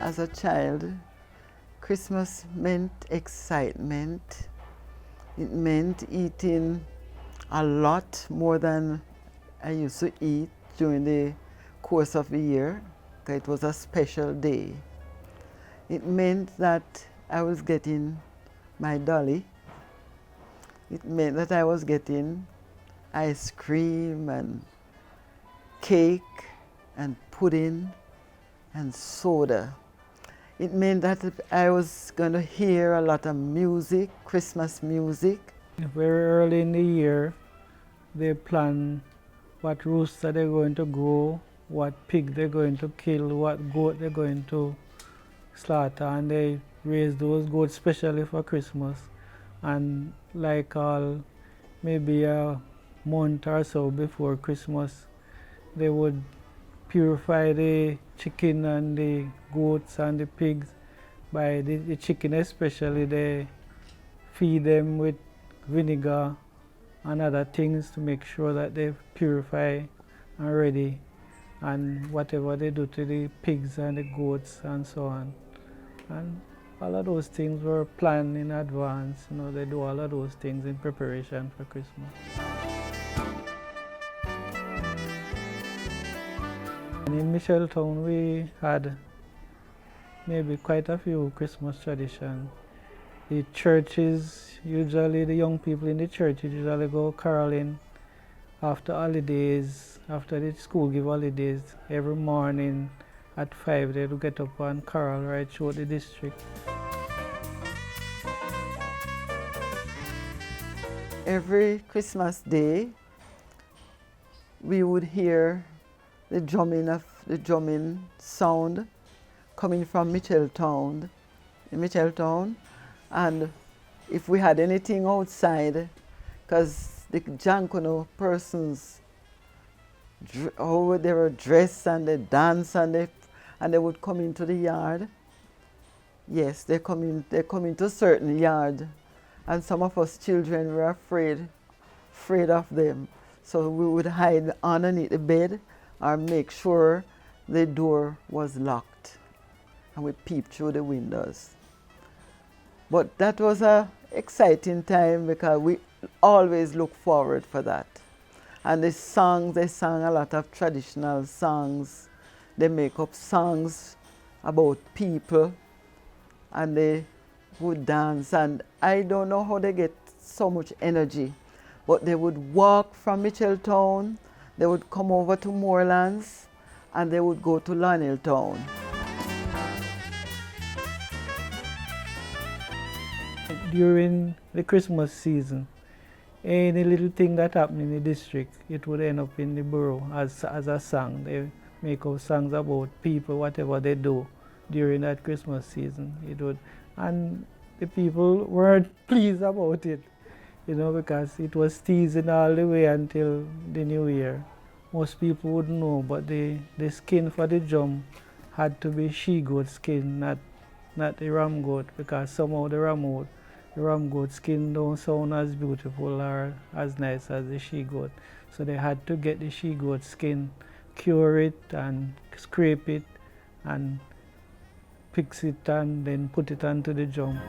as a child, Christmas meant excitement. It meant eating a lot more than I used to eat during the course of the year, because it was a special day. It meant that I was getting my dolly. It meant that I was getting ice cream and cake and pudding and soda. It meant that I was going to hear a lot of music, Christmas music. Very early in the year, they plan what rooster they're going to grow, what pig they're going to kill, what goat they're going to slaughter, and they raise those goats specially for Christmas. And like maybe a month or so before Christmas, they would purify the chicken and the goats and the pigs. By the chicken especially, they feed them with vinegar and other things to make sure that they purify and ready, and whatever they do to the pigs and the goats and so on. And all of those things were planned in advance. They do all of those things in preparation for Christmas. And in Micheltown, we had maybe quite a few Christmas traditions. The churches, usually the young people in the churches usually go caroling after holidays, after the school give holidays. Every morning at 5 they would get up and carol right through the district. Every Christmas day, we would hear the drumming sound coming from Micheltown, and if we had anything outside, because the Jankono persons, how they were dressed and they dance and they would come into the yard. Yes, they come into certain yard, and some of us children were afraid of them. So we would hide underneath the bed or make sure the door was locked, and we peeped through the windows. But that was an exciting time because we always look forward for that. And the songs, they sang a lot of traditional songs. They make up songs about people, and they would dance. And I don't know how they get so much energy, but they would walk from Micheltown, they would come over to Moorlands, and they would go to Lioneltown. During the Christmas season, any little thing that happened in the district, it would end up in the borough as a song. They make up songs about people, whatever they do during that Christmas season. And the people weren't pleased about it, because it was teasing all the way until the New Year. Most people wouldn't know, but the skin for the drum had to be she-goat skin, not the ram goat, because somehow the ram goat skin don't sound as beautiful or as nice as the she-goat. So they had to get the she-goat skin, cure it and scrape it and fix it and then put it onto the drum.